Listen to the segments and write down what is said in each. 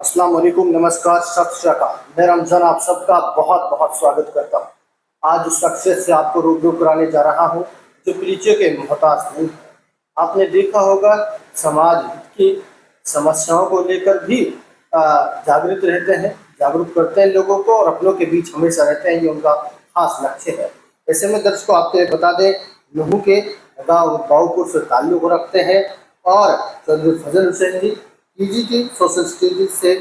अस्सलाम वालेकुम, नमस्कार, सत श्री अकाल। मैं रमज़ान आप सबका बहुत बहुत स्वागत करता हूँ। आज उस शख्सियत से आपको रूबरू कराने जा रहा हूँ जो परिचय के मोहताज नहीं है। आपने देखा होगा समाज की समस्याओं को लेकर भी जागृत रहते हैं, जागरूक करते हैं लोगों को और अपनों के बीच हमेशा रहते हैं। ये उनका खास लक्ष्य है। ऐसे में दर्शकों आपको ये बता दें, नूह के गाँव बाऊपुर से ताल्लुक़ रखते हैं और चौधरी फजल हुसैन जी पीजीटी सोशल स्टडीज से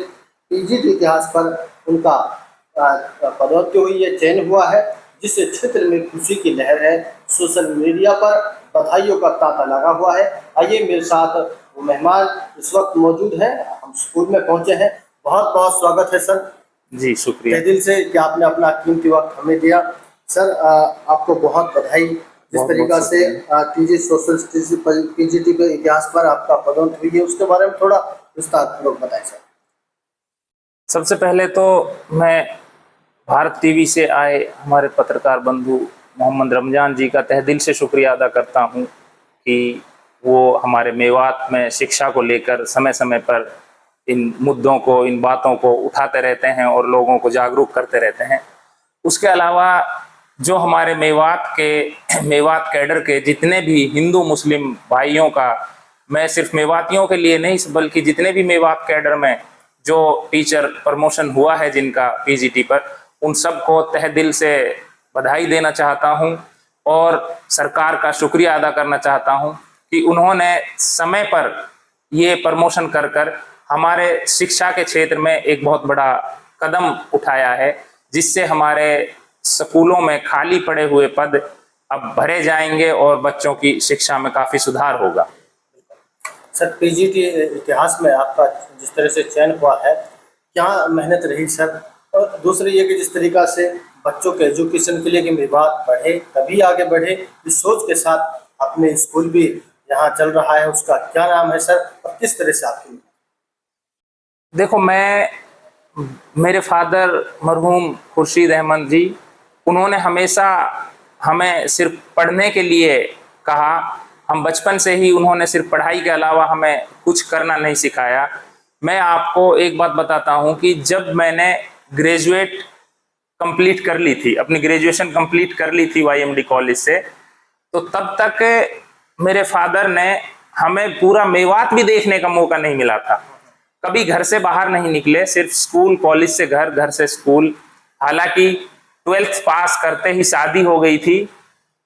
पीजीटी इतिहास पर उनका पदोन्नति हुई है, चयन हुआ है, जिस क्षेत्र में खुशी की लहर है। सोशल मीडिया पर बधाइयों का तांता लगा हुआ है। आइए मेरे साथ वो मेहमान इस वक्त मौजूद हैं, हम स्कूल में पहुंचे हैं। बहुत बहुत स्वागत है सर। जी शुक्रिया दिल से कि आपने अपना कीमती वक्त हमें दिया। सर आपको बहुत बधाई। जिस तरीका से टीजी सोशल स्टडीज पीजीटी पे इतिहास पर आपका पदोन्नति हुई है, उसके बारे में थोड़ा विस्तारपूर्वक बताएं सर। सबसे पहले तो मैं भारत टीवी से आए हमारे पत्रकार बंधु मोहम्मद रमजान जी का तहे दिल से शुक्रिया अदा करता हूं कि वो हमारे मेवात में शिक्षा को लेकर समय समय पर इन मुद्दों को, इन बातों को उठाते रहते हैं और लोगों को जागरूक करते रहते हैं। उसके अलावा जो हमारे मेवात कैडर के जितने भी हिंदू मुस्लिम भाइयों का, मैं सिर्फ मेवातियों के लिए नहीं बल्कि जितने भी मेवात कैडर में जो टीचर प्रमोशन हुआ है जिनका पीजीटी पर, उन सबको तहे दिल से बधाई देना चाहता हूं और सरकार का शुक्रिया अदा करना चाहता हूं कि उन्होंने समय पर ये प्रमोशन कर कर हमारे शिक्षा के क्षेत्र में एक बहुत बड़ा कदम उठाया है, जिससे हमारे स्कूलों में खाली पड़े हुए पद अब भरे जाएंगे और बच्चों की शिक्षा में काफ़ी सुधार होगा। सर पीजीटी इतिहास में आपका जिस तरह से चयन हुआ है, क्या मेहनत रही सर? और दूसरी ये कि जिस तरीका से बच्चों के एजुकेशन के लिए कि मेवात बढ़े तभी आगे बढ़े, इस सोच के साथ अपने स्कूल भी यहाँ चल रहा है, उसका क्या नाम है सर और किस तरह से आपकी? देखो, मेरे फादर मरहूम खुर्शीद अहमद जी, उन्होंने हमेशा हमें सिर्फ पढ़ने के लिए कहा। हम बचपन से ही उन्होंने सिर्फ पढ़ाई के अलावा हमें कुछ करना नहीं सिखाया। मैं आपको एक बात बताता हूं कि जब मैंने ग्रेजुएट कंप्लीट कर ली थी, अपनी ग्रेजुएशन कंप्लीट कर ली थी वाईएमडी कॉलेज से, तो तब तक मेरे फादर ने हमें पूरा मेवात भी देखने का मौका नहीं मिला था। कभी घर से बाहर नहीं निकले, सिर्फ स्कूल, कॉलेज से घर, घर से स्कूल। हालांकि 12th पास करते ही शादी हो गई थी,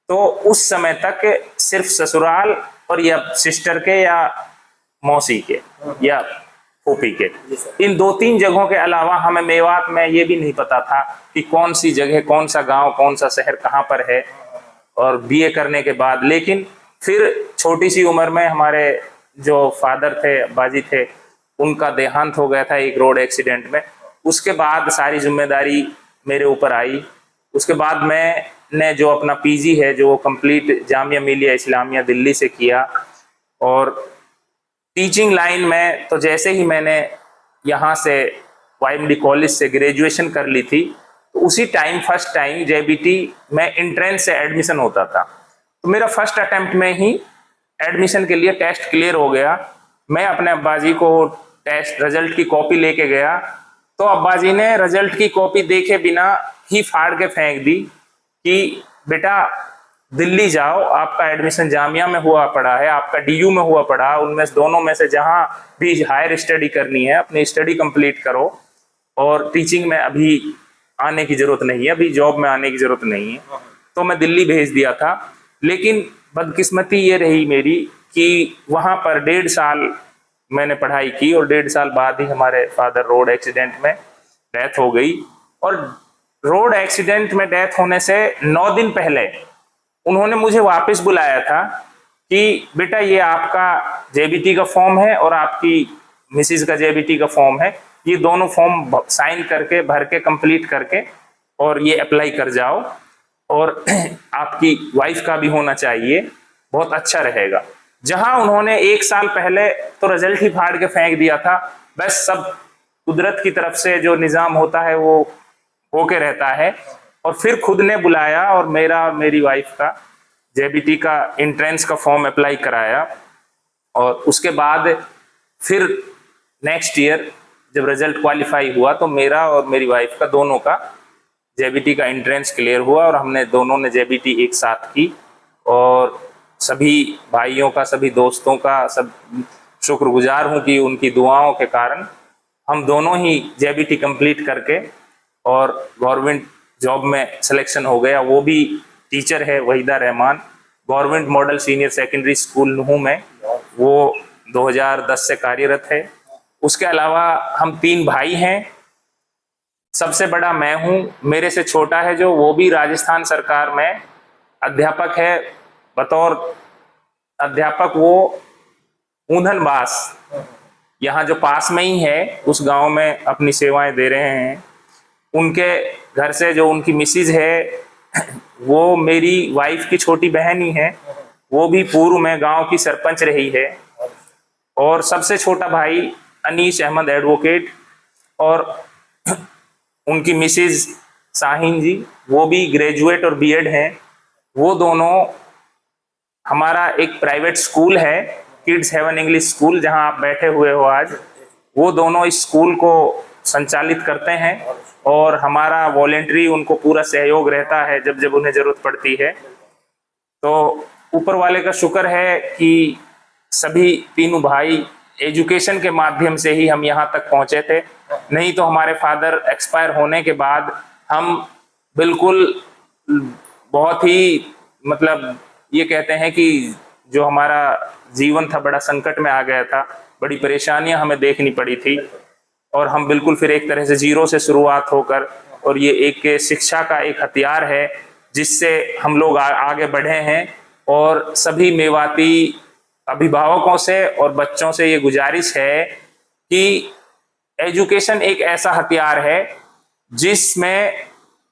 तो उस समय तक सिर्फ ससुराल और या सिस्टर के या मौसी के या फूफी के, इन 2-3 जगहों के अलावा हमें मेवात में ये भी नहीं पता था कि कौन सी जगह, कौन सा गांव, कौन सा शहर कहाँ पर है। और बीए करने के बाद लेकिन फिर छोटी सी उम्र में हमारे जो फादर थे, अब्बाजी थे, उनका देहांत हो गया था एक रोड एक्सीडेंट में। उसके बाद सारी जिम्मेदारी मेरे ऊपर आई। उसके बाद मैंने जो अपना पीजी है जो कंप्लीट जामिया मिलिया इस्लामिया दिल्ली से किया। और टीचिंग लाइन में तो जैसे ही मैंने यहाँ से वाईएमडी कॉलेज से ग्रेजुएशन कर ली थी, तो उसी टाइम फर्स्ट टाइम जेबीटी में एंट्रेंस से एडमिशन होता था। तो मेरा फर्स्ट अटेम्प्ट में ही एडमिशन के लिए टेस्ट क्लियर हो गया। मैं अपने अब्बाजी को टेस्ट रिजल्ट की कॉपी लेके गया, तो अब्बाजी ने रिजल्ट की कॉपी देखे बिना ही फाड़ के फेंक दी कि बेटा दिल्ली जाओ, आपका एडमिशन जामिया में हुआ पड़ा है, आपका डीयू में हुआ पड़ा, उनमें दोनों में से जहां भी हायर स्टडी करनी है अपनी स्टडी कंप्लीट करो, और टीचिंग में अभी आने की जरूरत नहीं है, अभी जॉब में आने की जरूरत नहीं है। तो मैं दिल्ली भेज दिया था। लेकिन बदकिस्मती ये रही मेरी कि वहां पर 1.5 साल मैंने पढ़ाई की और 1.5 साल बाद ही हमारे फादर रोड एक्सीडेंट में डेथ हो गई। और रोड एक्सीडेंट में डेथ होने से 9 दिन पहले उन्होंने मुझे वापस बुलाया था कि बेटा ये आपका जेबीटी का फॉर्म है और आपकी मिसिज का जेबीटी का फॉर्म है, ये दोनों फॉर्म साइन करके, भर के, कंप्लीट करके और ये अप्लाई कर जाओ, और आपकी वाइफ का भी होना चाहिए, बहुत अच्छा रहेगा। जहां उन्होंने 1 साल पहले तो रिजल्ट ही फाड़ के फेंक दिया था। बस सब कुदरत की तरफ से जो निज़ाम होता है वो होके रहता है। और फिर खुद ने बुलाया और मेरी वाइफ का जेबीटी का एंट्रेंस का फॉर्म अप्लाई कराया। और उसके बाद फिर नेक्स्ट ईयर जब रिजल्ट क्वालिफाई हुआ तो मेरा और मेरी वाइफ का दोनों का जेबीटी का एंट्रेंस क्लियर हुआ और हमने दोनों ने जेबीटी एक साथ की। और सभी भाइयों का, सभी दोस्तों का सब शुक्रगुजार हूँ कि उनकी दुआओं के कारण हम दोनों ही जेबीटी कंप्लीट करके और गवर्नमेंट जॉब में सिलेक्शन हो गया। वो भी टीचर है Waheeda Rehman, government model senior secondary school हूँ मैं, वो 2010 से कार्यरत है। उसके अलावा हम 3 भाई हैं, सबसे बड़ा मैं हूँ, मेरे से छोटा है जो, वो भी राजस्थान सरकार में अध्यापक है। बतौर अध्यापक वो ऊंधनबास, यहाँ जो पास में ही है उस गांव में अपनी सेवाएं दे रहे हैं। उनके घर से जो उनकी मिसिज है वो मेरी वाइफ की छोटी बहन ही है, वो भी पूर्व में गांव की सरपंच रही है। और सबसे छोटा भाई अनीस अहमद एडवोकेट, और उनकी मिसिज साहिन जी, वो भी ग्रेजुएट और बीएड हैं। वो दोनों, हमारा एक प्राइवेट स्कूल है किड्स हेवन इंग्लिश स्कूल जहां आप बैठे हुए हो आज, वो दोनों इस स्कूल को संचालित करते हैं और हमारा वॉलेंटरी उनको पूरा सहयोग रहता है जब जब उन्हें जरूरत पड़ती है। तो ऊपर वाले का शुक्र है कि सभी तीनों भाई एजुकेशन के माध्यम से ही हम यहाँ तक पहुँचे थे, नहीं तो हमारे फादर एक्सपायर होने के बाद हम बिल्कुल बहुत ही, मतलब ये कहते हैं कि जो हमारा जीवन था बड़ा संकट में आ गया था, बड़ी परेशानियां हमें देखनी पड़ी थी और हम बिल्कुल फिर एक तरह से जीरो से शुरुआत होकर, और ये एक शिक्षा का एक हथियार है जिससे हम लोग आगे बढ़े हैं। और सभी मेवाती अभिभावकों से और बच्चों से ये गुजारिश है कि एजुकेशन एक ऐसा हथियार है जिसमें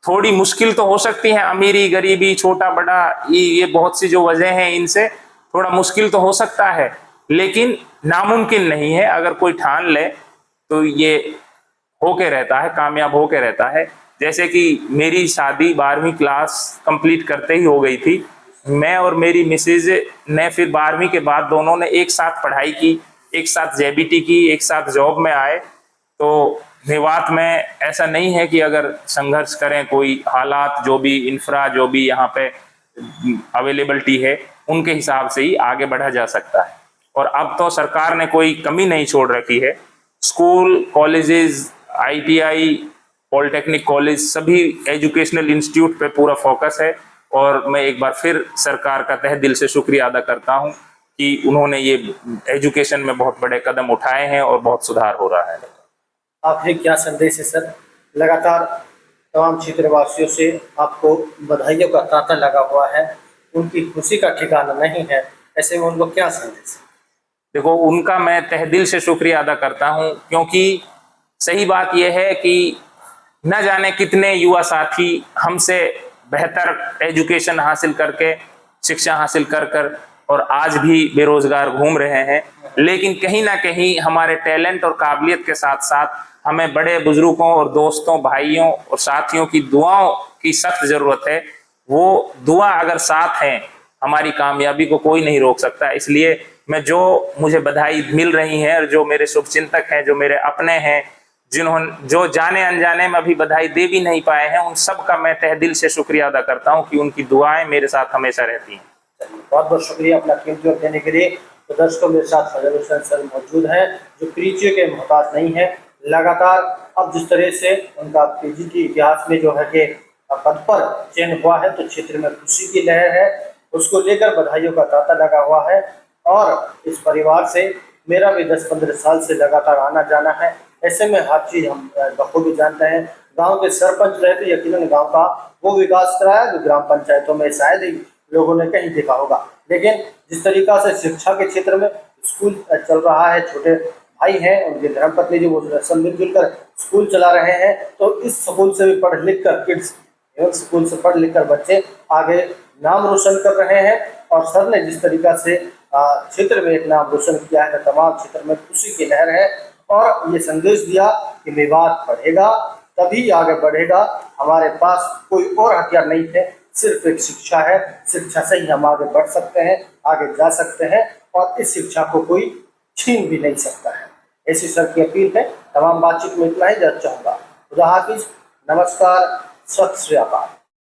थोड़ी मुश्किल तो हो सकती है, अमीरी गरीबी छोटा बड़ा ये बहुत सी जो वजह हैं इनसे थोड़ा मुश्किल तो हो सकता है, लेकिन नामुमकिन नहीं है। अगर कोई ठान ले तो ये होके रहता है, कामयाब होके रहता है। जैसे कि मेरी शादी 12वीं क्लास कंप्लीट करते ही हो गई थी। मैं और मेरी मिसेज ने फिर 12वीं के बाद दोनों ने एक साथ पढ़ाई की, एक साथ जेबीटी की, एक साथ जॉब में आए। तो मेवात में ऐसा नहीं है कि अगर संघर्ष करें, कोई हालात जो भी इंफ्रा जो भी यहाँ पे अवेलेबिलिटी है उनके हिसाब से ही आगे बढ़ा जा सकता है। और अब तो सरकार ने कोई कमी नहीं छोड़ रखी है। School, colleges, ITI, polytechnic college, सभी एजुकेशनल इंस्टीट्यूट पे पूरा फोकस है। और मैं एक बार फिर सरकार का तहे दिल से शुक्रिया अदा करता हूँ कि उन्होंने ये एजुकेशन में बहुत बड़े कदम उठाए हैं और बहुत सुधार हो रहा है। आखिरी क्या संदेश है सर? लगातार तमाम क्षेत्रवासियों से आपको बधाइयों का तांता लगा हुआ है, उनकी खुशी का ठिकाना नहीं है, ऐसे में उनको क्या संदेश? देखो, उनका मैं तहे दिल से शुक्रिया अदा करता हूँ, क्योंकि सही बात यह है कि न जाने कितने युवा साथी हमसे बेहतर एजुकेशन हासिल करके, शिक्षा हासिल कर कर और आज भी बेरोजगार घूम रहे हैं, लेकिन कहीं ना कहीं हमारे टैलेंट और काबिलियत के साथ साथ हमें बड़े बुजुर्गों और दोस्तों, भाइयों और साथियों की दुआओं की सख्त जरूरत है। वो दुआ अगर साथ है, हमारी कामयाबी को कोई नहीं रोक सकता। इसलिए मैं, जो मुझे बधाई मिल रही है और जो मेरे शुभचिंतक हैं, जो मेरे अपने हैं, जिन्होंने जो जाने अनजाने में अभी बधाई दे भी नहीं पाए हैं, उन सब का मैं तहे दिल से शुक्रिया अदा करता हूं कि उनकी दुआएं मेरे साथ हमेशा रहती हैं। बहुत बहुत शुक्रिया अपना कीमती वक्त देने के लिए। तो दर्शकों, मेरे साथ फजल हुसैन सर मौजूद हैं जो परिचय के मोहताज नहीं है। लगातार अब जिस तरह से उनका पीजी के इतिहास में जो है कि पद पर चयन हुआ है, तो क्षेत्र में खुशी की लहर है, उसको लेकर बधाइयों का तांता लगा हुआ है। और इस परिवार से मेरा भी 10-15 साल से लगातार आना जाना है। ऐसे में हर चीज़ हम बखूबी जानते हैं। गांव के सरपंच रहे तो यकीनन गांव का वो विकास कराया जो ग्राम पंचायतों में शायद ही लोगों ने कहीं देखा होगा। लेकिन जिस तरीका से शिक्षा के क्षेत्र में स्कूल चल रहा है, छोटे भाई हैं, उनके धर्मपत्नी जी वो सब मिलजुल कर स्कूल चला रहे हैं, तो इस स्कूल से भी पढ़ लिख कर किड्स एवं स्कूल से पढ़ लिख कर बच्चे आगे नाम रोशन कर रहे हैं। और सर ने जिस तरीका से क्षेत्र में एक नाम रोशन किया है, तमाम क्षेत्र में खुशी की लहर है। और ये संदेश दिया कि मेवात बढ़ेगा तभी आगे बढ़ेगा, हमारे पास कोई और हथियार नहीं है, सिर्फ एक शिक्षा है। शिक्षा से ही हम आगे बढ़ सकते हैं, आगे जा सकते हैं, और इस शिक्षा को कोई छीन भी नहीं सकता है। ऐसी सर की अपील है। तमाम बातचीत में इतना ही देना चाहूँगा। खुदा हाफिज, नमस्कार, सत श्री अकाल।